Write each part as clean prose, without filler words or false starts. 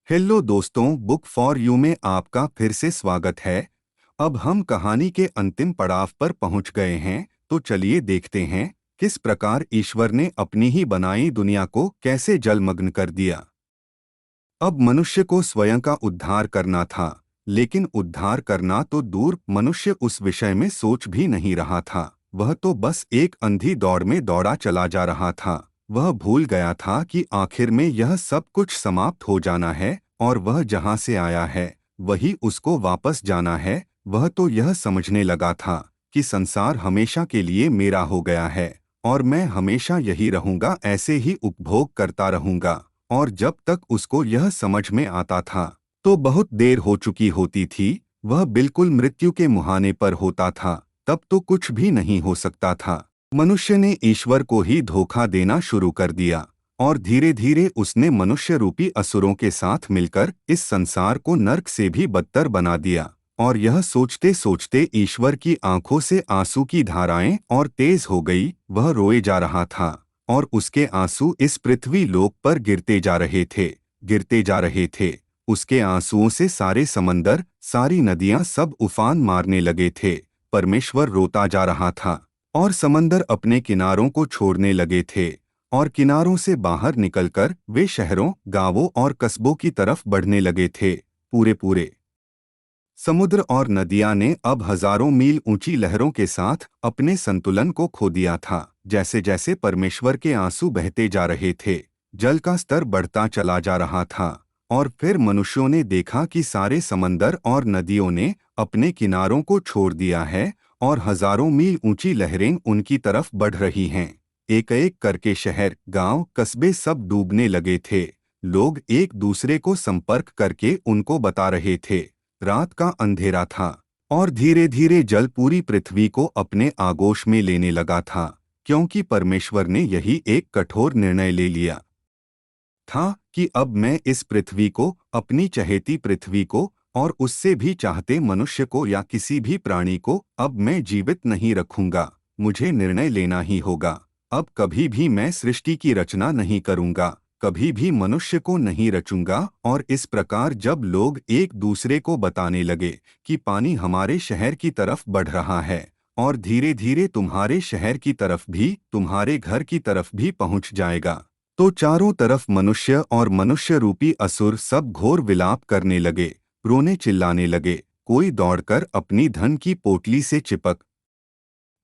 Hello दोस्तों, book for you में आपका फिर से स्वागत है। अब हम कहानी के अंतिम पड़ाव पर पहुंच गए हैं, तो चलिए देखते हैं किस प्रकार ईश्वर ने अपनी ही बनाई दुनिया को कैसे जलमग्न कर दिया। अब मनुष्य को स्वयं का उद्धार करना था, लेकिन उद्धार करना तो दूर, मनुष्य उस विषय में सोच भी नहीं रहा था। वह तो बस एक अंधी दौड़ में दौड़ा चला जा रहा था। वह भूल गया था कि आखिर में यह सब कुछ समाप्त हो जाना है और वह जहाँ से आया है वही उसको वापस जाना है। वह तो यह समझने लगा था कि संसार हमेशा के लिए मेरा हो गया है और मैं हमेशा यही रहूंगा, ऐसे ही उपभोग करता रहूंगा। और जब तक उसको यह समझ में आता था तो बहुत देर हो चुकी होती थी। वह बिल्कुल मृत्यु के मुहाने पर होता था। तब तो कुछ भी नहीं हो सकता था। मनुष्य ने ईश्वर को ही धोखा देना शुरू कर दिया और धीरे धीरे उसने मनुष्य रूपी असुरों के साथ मिलकर इस संसार को नर्क से भी बदतर बना दिया। और यह सोचते सोचते ईश्वर की आंखों से आंसू की धाराएं और तेज हो गई। वह रोए जा रहा था और उसके आंसू इस पृथ्वी लोक पर गिरते जा रहे थे, गिरते जा रहे थे। उसके आंसुओं से सारे समंदर, सारी नदियां सब उफान मारने लगे थे। परमेश्वर रोता जा रहा था और समंदर अपने किनारों को छोड़ने लगे थे और किनारों से बाहर निकलकर वे शहरों, गांवों और कस्बों की तरफ बढ़ने लगे थे। पूरे पूरे समुद्र और नदियां ने अब हजारों मील ऊंची लहरों के साथ अपने संतुलन को खो दिया था। जैसे जैसे परमेश्वर के आंसू बहते जा रहे थे, जल का स्तर बढ़ता चला जा रहा था। और फिर मनुष्यों ने देखा कि सारे समंदर और नदियों ने अपने किनारों को छोड़ दिया है और हजारों मील ऊंची लहरें उनकी तरफ बढ़ रही हैं। एक एक करके शहर, गांव, कस्बे सब डूबने लगे थे। लोग एक दूसरे को संपर्क करके उनको बता रहे थे। रात का अंधेरा था और धीरे धीरे जल पूरी पृथ्वी को अपने आगोश में लेने लगा था, क्योंकि परमेश्वर ने यही एक कठोर निर्णय ले लिया था कि अब मैं इस पृथ्वी को, अपनी चहेती पृथ्वी को और उससे भी चाहते मनुष्य को या किसी भी प्राणी को अब मैं जीवित नहीं रखूंगा। मुझे निर्णय लेना ही होगा। अब कभी भी मैं सृष्टि की रचना नहीं करूंगा, कभी भी मनुष्य को नहीं रचूंगा। और इस प्रकार जब लोग एक दूसरे को बताने लगे कि पानी हमारे शहर की तरफ बढ़ रहा है और धीरे धीरे तुम्हारे शहर की तरफ भी, तुम्हारे घर की तरफ भी पहुंच जाएगा, तो चारों तरफ मनुष्य और मनुष्य रूपी असुर सब घोर विलाप करने लगे, रोने चिल्लाने लगे। कोई दौड़कर अपनी धन की पोटली से चिपक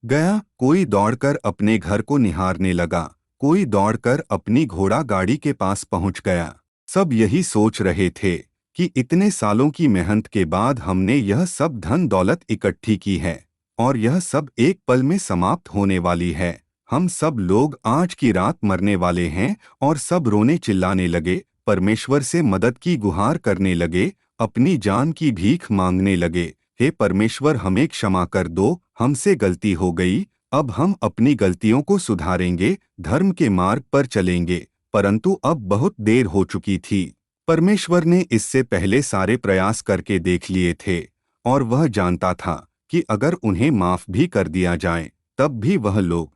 गया, कोई दौड़कर अपने घर को निहारने लगा, कोई दौड़कर अपनी घोड़ा गाड़ी के पास पहुंच गया। सब यही सोच रहे थे कि इतने सालों की मेहनत के बाद हमने यह सब धन दौलत इकट्ठी की है और यह सब एक पल में समाप्त होने वाली है। हम सब लोग आज की रात मरने वाले हैं। और सब रोने चिल्लाने लगे, परमेश्वर से मदद की गुहार करने लगे, अपनी जान की भीख मांगने लगे। हे परमेश्वर, हमें क्षमा कर दो, हमसे गलती हो गई। अब हम अपनी गलतियों को सुधारेंगे, धर्म के मार्ग पर चलेंगे। परंतु अब बहुत देर हो चुकी थी। परमेश्वर ने इससे पहले सारे प्रयास करके देख लिए थे और वह जानता था कि अगर उन्हें माफ भी कर दिया जाए तब भी वह लोग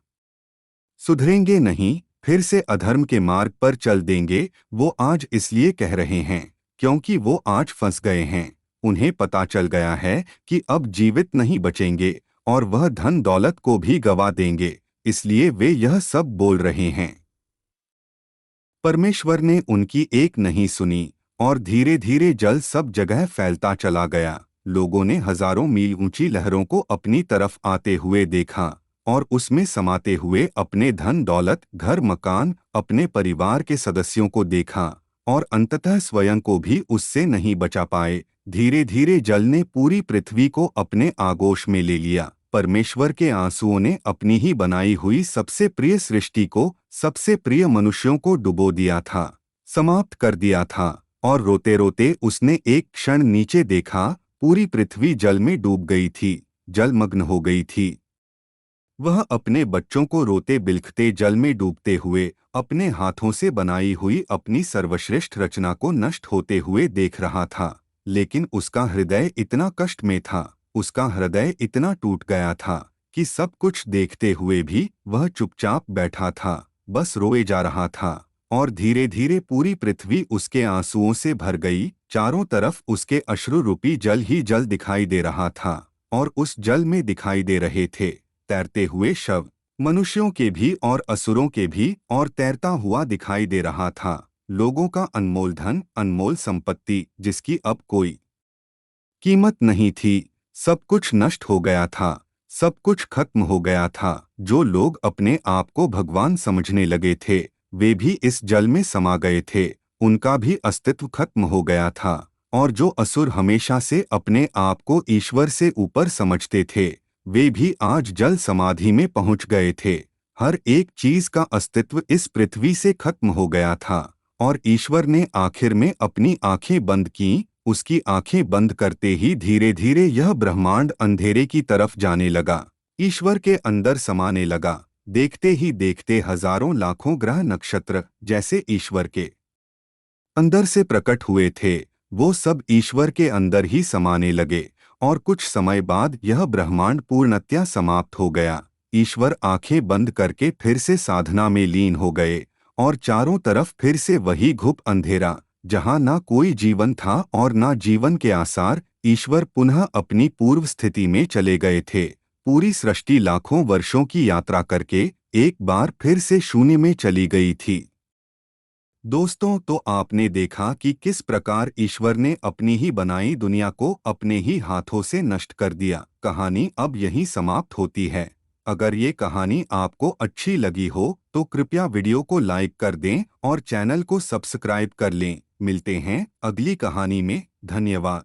सुधरेंगे नहीं, फिर से अधर्म के मार्ग पर चल देंगे। वो आज इसलिए कह रहे हैं क्योंकि वो आज फंस गए हैं। उन्हें पता चल गया है कि अब जीवित नहीं बचेंगे और वह धन दौलत को भी गवा देंगे, इसलिए वे यह सब बोल रहे हैं। परमेश्वर ने उनकी एक नहीं सुनी और धीरे धीरे जल सब जगह फैलता चला गया। लोगों ने हजारों मील ऊंची लहरों को अपनी तरफ आते हुए देखा और उसमें समाते हुए अपने धन दौलत, घर मकान, अपने परिवार के सदस्यों को देखा और अंततः स्वयं को भी उससे नहीं बचा पाए। धीरे धीरे जल ने पूरी पृथ्वी को अपने आगोश में ले लिया। परमेश्वर के आंसुओं ने अपनी ही बनाई हुई सबसे प्रिय सृष्टि को, सबसे प्रिय मनुष्यों को डुबो दिया था, समाप्त कर दिया था। और रोते रोते उसने एक क्षण नीचे देखा, पूरी पृथ्वी जल में डूब गई थी, जलमग्न हो गई थी। वह अपने बच्चों को रोते बिलखते जल में डूबते हुए, अपने हाथों से बनाई हुई अपनी सर्वश्रेष्ठ रचना को नष्ट होते हुए देख रहा था। लेकिन उसका हृदय इतना कष्ट में था, उसका हृदय इतना टूट गया था कि सब कुछ देखते हुए भी वह चुपचाप बैठा था, बस रोए जा रहा था। और धीरे धीरे पूरी पृथ्वी उसके आंसुओं से भर गई। चारों तरफ उसके अश्रु रूपी जल ही जल दिखाई दे रहा था, और उस जल में दिखाई दे रहे थे तैरते हुए शव, मनुष्यों के भी और असुरों के भी, और तैरता हुआ दिखाई दे रहा था लोगों का अनमोल धन, अनमोल संपत्ति, जिसकी अब कोई कीमत नहीं थी। सब कुछ नष्ट हो गया था, सब कुछ खत्म हो गया था। जो लोग अपने आप को भगवान समझने लगे थे, वे भी इस जल में समा गए थे, उनका भी अस्तित्व खत्म हो गया था। और जो असुर हमेशा से अपने आप को ईश्वर से ऊपर समझते थे, वे भी आज जल समाधि में पहुंच गए थे। हर एक चीज का अस्तित्व इस पृथ्वी से खत्म हो गया था, और ईश्वर ने आखिर में अपनी आंखें बंद की। उसकी आंखें बंद करते ही धीरे धीरे यह ब्रह्मांड अंधेरे की तरफ जाने लगा, ईश्वर के अंदर समाने लगा। देखते ही देखते हजारों लाखों ग्रह नक्षत्र जैसे ईश्वर के अंदर से प्रकट हुए थे, वो सब ईश्वर के अंदर ही समाने लगे, और कुछ समय बाद यह ब्रह्मांड पूर्णतया समाप्त हो गया। ईश्वर आंखें बंद करके फिर से साधना में लीन हो गए, और चारों तरफ फिर से वही घुप अंधेरा, जहां ना कोई जीवन था और ना जीवन के आसार। ईश्वर पुनः अपनी पूर्व स्थिति में चले गए थे। पूरी सृष्टि लाखों वर्षों की यात्रा करके एक बार फिर से शून्य में चली गई थी। दोस्तों, तो आपने देखा कि किस प्रकार ईश्वर ने अपनी ही बनाई दुनिया को अपने ही हाथों से नष्ट कर दिया। कहानी अब यहीं समाप्त होती है। अगर ये कहानी आपको अच्छी लगी हो तो कृपया वीडियो को लाइक कर दें और चैनल को सब्सक्राइब कर लें। मिलते हैं अगली कहानी में। धन्यवाद।